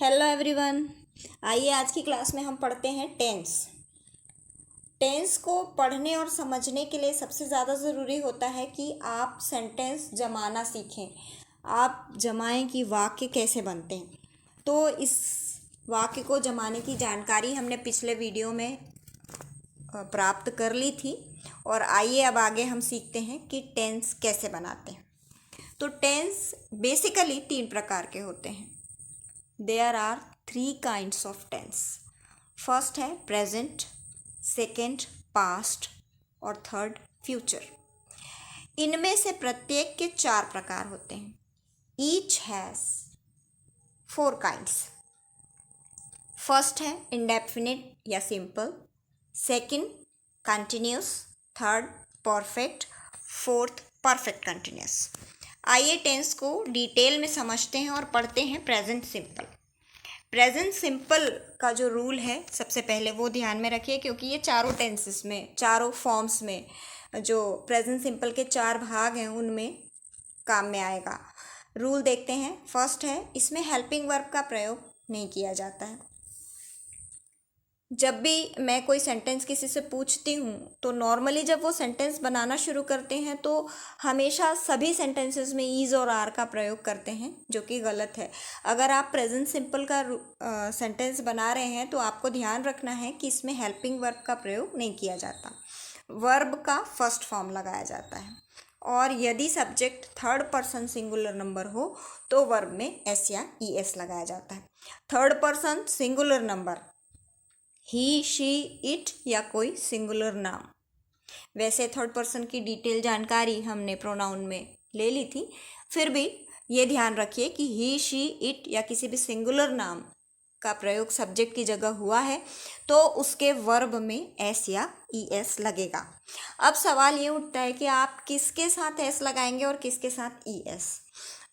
Hello everyone. आइए आज की क्लास में हम पढ़ते हैं टेंस। टेंस को पढ़ने और समझने के लिए सबसे ज़्यादा ज़रूरी होता है कि आप सेंटेंस जमाना सीखें। आप जमाएं कि वाक्य कैसे बनते हैं। तो इस वाक्य को जमाने की जानकारी हमने पिछले वीडियो में प्राप्त कर ली थी और आइए अब आगे हम सीखते हैं कि टेंस कैसे बनाते हैं। तो टेंस बेसिकली 3 प्रकार के होते हैं। There are 3 kinds of tense. First है प्रेजेंट, सेकेंड पास्ट और थर्ड फ्यूचर। इनमें से प्रत्येक के 4 प्रकार होते हैं। Each has 4 kinds. फर्स्ट है इंडेफिनिट या simple, second continuous, third perfect, fourth perfect continuous. आइए टेंस को डिटेल में समझते हैं और पढ़ते हैं प्रेजेंट सिंपल। प्रेजेंट सिंपल का जो रूल है सबसे पहले वो ध्यान में रखिए, क्योंकि ये चारों टेंसेस में, चारों फॉर्म्स में जो प्रेजेंट सिंपल के 4 भाग हैं उनमें काम में आएगा। रूल देखते हैं। फर्स्ट है, इसमें हेल्पिंग वर्ब का प्रयोग नहीं किया जाता है। जब भी मैं कोई सेंटेंस किसी से पूछती हूँ तो नॉर्मली जब वो सेंटेंस बनाना शुरू करते हैं तो हमेशा सभी सेंटेंसेस में ईज़ और आर का प्रयोग करते हैं, जो कि गलत है। अगर आप प्रेजेंट सिंपल का सेंटेंस बना रहे हैं तो आपको ध्यान रखना है कि इसमें हेल्पिंग वर्ब का प्रयोग नहीं किया जाता। वर्ब का फर्स्ट फॉर्म लगाया जाता है और यदि subject third person singular number हो तो वर्ब में एस या ई एस लगाया जाता है। Third person singular number he, she, it या कोई सिंगुलर नाम। वैसे थर्ड पर्सन की डिटेल जानकारी हमने प्रोनाउन में ले ली थी, फिर भी ये ध्यान रखिए कि ही, शी, इट या किसी भी सिंगुलर नाम का प्रयोग सब्जेक्ट की जगह हुआ है तो उसके वर्ब में एस या ई एस लगेगा। अब सवाल ये उठता है कि आप किसके साथ एस लगाएंगे और किसके साथ ई एस।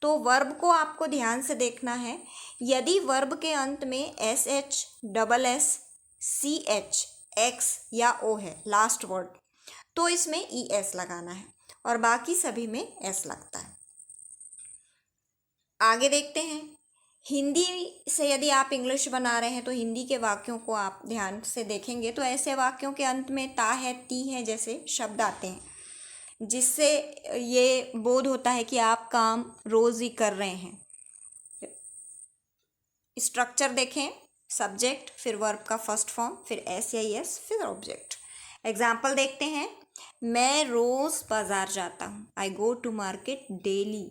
तो वर्ब को आपको ध्यान से देखना है। यदि वर्ब के अंत में S H, double S, C H, X या ओ है लास्ट वर्ड, तो इसमें ई एस लगाना है और बाकी सभी में एस लगता है। आगे देखते हैं। हिंदी से यदि आप इंग्लिश बना रहे हैं तो हिंदी के वाक्यों को आप ध्यान से देखेंगे तो ऐसे वाक्यों के अंत में ता है, ती है जैसे शब्द आते हैं, जिससे ये बोध होता है कि आप काम रोज ही कर रहे हैं। स्ट्रक्चर देखें, सब्जेक्ट, फिर वर्ब का फर्स्ट फॉर्म, फिर एस या एस, फिर ऑब्जेक्ट। एग्जाम्पल देखते हैं। मैं रोज बाजार जाता हूँ, I go to market daily.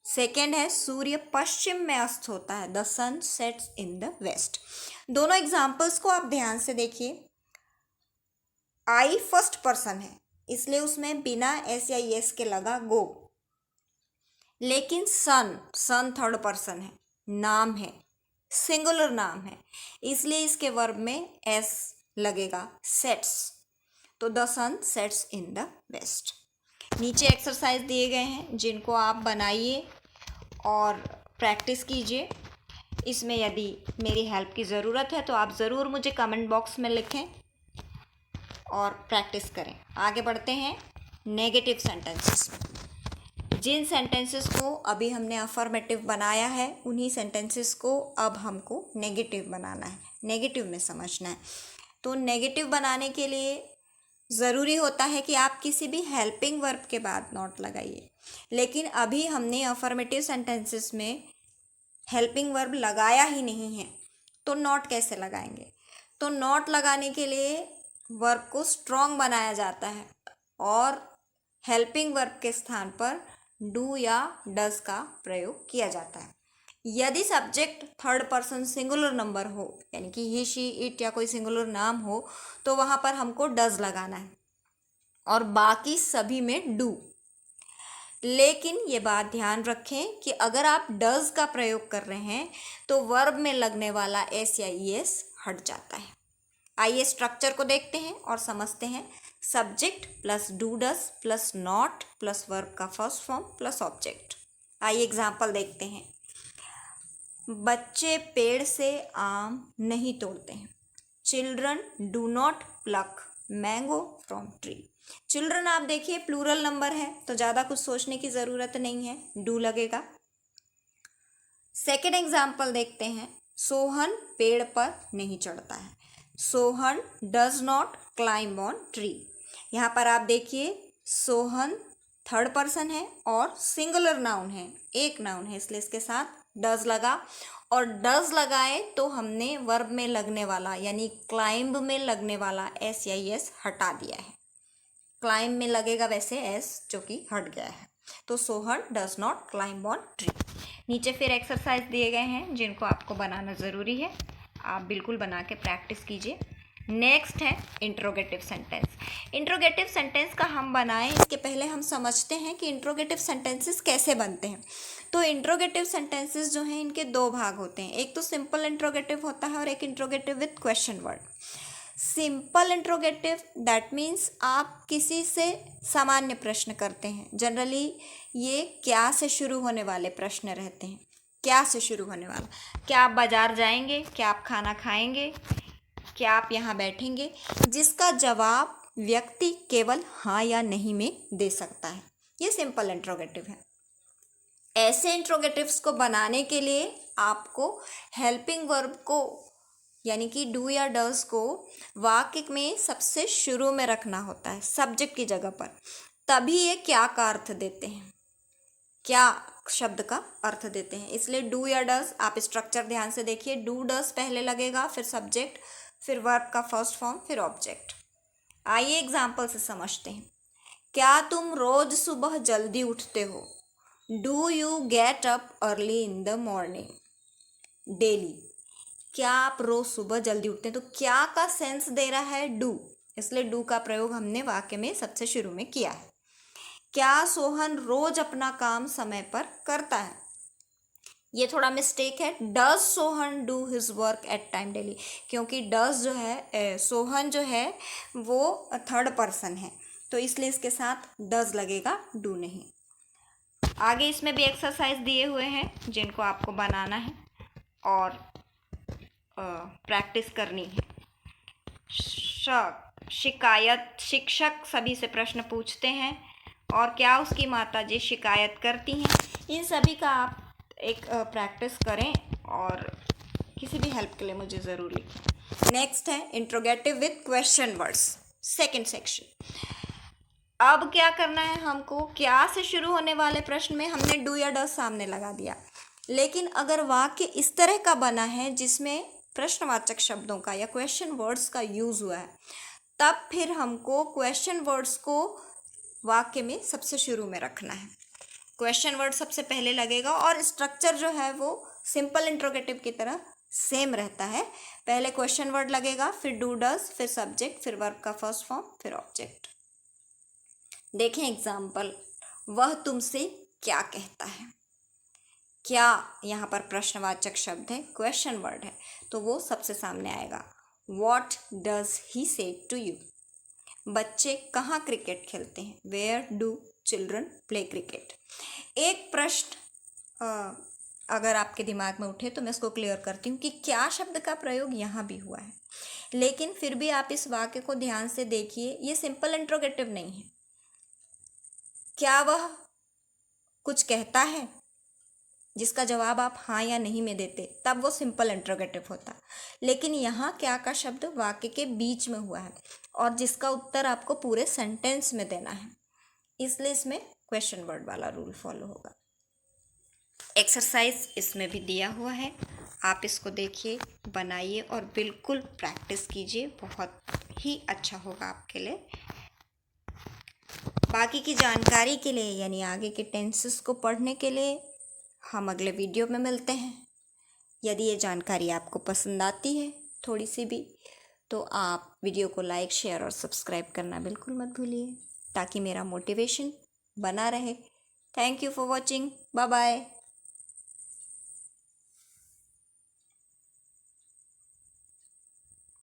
Second है सूर्य पश्चिम में अस्त होता है, the sun sets in the west. दोनों एग्जाम्पल्स को आप ध्यान से देखिए। आई फर्स्ट पर्सन है इसलिए उसमें बिना एस या एस के लगा गो, लेकिन सन थर्ड पर्सन है, नाम है, सिंगुलर नाम है, इसलिए इसके वर्ब में एस लगेगा, सेट्स। तो the sun sets in the west. नीचे एक्सरसाइज दिए गए हैं जिनको आप बनाइए और प्रैक्टिस कीजिए। इसमें यदि मेरी हेल्प की ज़रूरत है तो आप ज़रूर मुझे कमेंट बॉक्स में लिखें और प्रैक्टिस करें। आगे बढ़ते हैं नेगेटिव सेंटेंसेस। जिन सेंटेंसेस को अभी हमने अफर्मेटिव बनाया है उन्हीं सेंटेंसेस को अब हमको नेगेटिव बनाना है, नेगेटिव में समझना है। तो नेगेटिव बनाने के लिए ज़रूरी होता है कि आप किसी भी हेल्पिंग वर्ब के बाद नॉट लगाइए, लेकिन अभी हमने अफर्मेटिव सेंटेंसेस में हेल्पिंग वर्ब लगाया ही नहीं है तो नॉट कैसे लगाएंगे। तो नॉट लगाने के लिए वर्ब को स्ट्रॉन्ग बनाया जाता है और हेल्पिंग वर्ब के स्थान पर डू या डज का प्रयोग किया जाता है। यदि subject third person singular number हो, यानी कि ही, शी, इट या कोई सिंगुलर नाम हो, तो वहाँ पर हमको डज लगाना है और बाकी सभी में डू। लेकिन ये बात ध्यान रखें कि अगर आप डज का प्रयोग कर रहे हैं तो वर्ब में लगने वाला एस या ई एस हट जाता है। आइए स्ट्रक्चर को देखते हैं और समझते हैं। Subject plus do does plus not plus verb का फर्स्ट फॉर्म प्लस ऑब्जेक्ट। आइए एग्जाम्पल देखते हैं। बच्चे पेड़ से आम नहीं तोड़ते हैं। Children do not plug mango from tree. Children आप देखिए प्लूरल नंबर है तो ज़्यादा कुछ सोचने की ज़रूरत नहीं है, डू लगेगा। सेकेंड एग्जाम्पल देखते हैं, सोहन पेड़ पर नहीं चढ़ता है। Sohan does not climb on tree. यहाँ पर आप देखिए सोहन थर्ड पर्सन है और सिंगुलर नाउन है, एक नाउन है, इसलिए इसके साथ डज लगा। और डज लगाए तो हमने वर्ब में लगने वाला यानी क्लाइंब में लगने वाला एस या एस हटा दिया है। क्लाइंब में लगेगा वैसे एस जो कि हट गया है। तो Sohan does not climb on tree. नीचे फिर एक्सरसाइज दिए गए हैं जिनको आपको बनाना ज़रूरी है, आप बिल्कुल बना के प्रैक्टिस कीजिए। नेक्स्ट है इंट्रोगेटिव सेंटेंस। इंट्रोगेटिव सेंटेंस का हम बनाएं इसके पहले हम समझते हैं कि इंट्रोगेटिव सेंटेंसेस कैसे बनते हैं। तो इंट्रोगेटिव सेंटेंसेस जो हैं इनके दो भाग होते हैं, एक तो सिंपल इंट्रोगेटिव होता है और एक interrogative with question word. Simple interrogative that means आप किसी से सामान्य प्रश्न करते हैं। जनरली ये क्या से शुरू होने वाले प्रश्न रहते हैं। क्या से शुरू होने वाला, क्या आप बाजार जाएंगे, क्या आप खाना खाएंगे, क्या आप यहाँ बैठेंगे, जिसका जवाब व्यक्ति केवल हाँ या नहीं में दे सकता है। ये सिंपल इंट्रोगेटिव है। ऐसे इंट्रोगेटिव्स को बनाने के लिए आपको हेल्पिंग वर्ब को यानी कि डू या डज को वाक्य में सबसे शुरू में रखना होता है, सब्जेक्ट की जगह पर। तभी ये क्या का अर्थ देते हैं, क्या शब्द का अर्थ देते हैं। इसलिए डू या डज, आप स्ट्रक्चर ध्यान से देखिए, डू डज पहले लगेगा, फिर सब्जेक्ट, फिर वर्ब का फर्स्ट फॉर्म, फिर ऑब्जेक्ट। आइए एग्जाम्पल से समझते हैं। क्या तुम रोज सुबह जल्दी उठते हो? Do you get up early in the morning daily. क्या आप रोज सुबह जल्दी उठते हैं, तो क्या का सेंस दे रहा है डू, इसलिए डू का प्रयोग हमने वाक्य में सबसे शुरू में किया है। क्या सोहन रोज अपना काम समय पर करता है? ये थोड़ा मिस्टेक है, does Sohan do his work at time daily, क्योंकि डज जो है सोहन जो है वो थर्ड पर्सन है, तो इसलिए इसके साथ डज लगेगा, डू नहीं। आगे इसमें भी एक्सरसाइज दिए हुए हैं जिनको आपको बनाना है और प्रैक्टिस करनी है। शिकायत, शिक्षक सभी से प्रश्न पूछते हैं और क्या उसकी माताजी शिकायत करती हैं। इन सभी का आप एक प्रैक्टिस करें और किसी भी हेल्प के लिए मुझे ज़रूर लिखें। नेक्स्ट है interrogative with question words, second section. अब क्या करना है हमको, क्या से शुरू होने वाले प्रश्न में हमने डू या डज सामने लगा दिया, लेकिन अगर वाक्य इस तरह का बना है जिसमें प्रश्नवाचक शब्दों का या क्वेश्चन वर्ड्स का यूज़ हुआ है, तब फिर हमको क्वेश्चन वर्ड्स को वाक्य में सबसे शुरू में रखना है। क्वेश्चन वर्ड सबसे पहले लगेगा और स्ट्रक्चर जो है वो सिंपल इंट्रोगेटिव की तरह सेम रहता है। पहले क्वेश्चन वर्ड लगेगा, फिर डू डज, फिर सब्जेक्ट, फिर वर्ब का फर्स्ट फॉर्म, फिर ऑब्जेक्ट। देखें एग्जाम्पल, वह तुमसे क्या कहता है। क्या यहाँ पर प्रश्नवाचक शब्द है, क्वेश्चन वर्ड है, तो वो सबसे सामने आएगा। वॉट डज ही से टू यू। बच्चे कहाँ क्रिकेट खेलते हैं, where do children play cricket. एक प्रश्न अगर आपके दिमाग में उठे तो मैं इसको क्लियर करती हूँ कि क्या शब्द का प्रयोग यहाँ भी हुआ है, लेकिन फिर भी आप इस वाक्य को ध्यान से देखिए, ये सिंपल इंट्रोगेटिव नहीं है। क्या वह कुछ कहता है जिसका जवाब आप हाँ या नहीं में देते, तब वो सिंपल इंट्रोगेटिव होता। लेकिन यहाँ क्या का शब्द वाक्य के बीच में हुआ है और जिसका उत्तर आपको पूरे सेंटेंस में देना है, इसलिए इसमें क्वेश्चन वर्ड वाला रूल फॉलो होगा। एक्सरसाइज इसमें भी दिया हुआ है, आप इसको देखिए, बनाइए और बिल्कुल प्रैक्टिस कीजिए, बहुत ही अच्छा होगा आपके लिए। बाकी की जानकारी के लिए यानी आगे के टेंसेस को पढ़ने के लिए हम अगले वीडियो में मिलते हैं। यदि ये जानकारी आपको पसंद आती है थोड़ी सी भी, तो आप वीडियो को लाइक, शेयर और सब्सक्राइब करना बिल्कुल मत भूलिए, ताकि मेरा मोटिवेशन बना रहे। Thank you for watching, bye bye.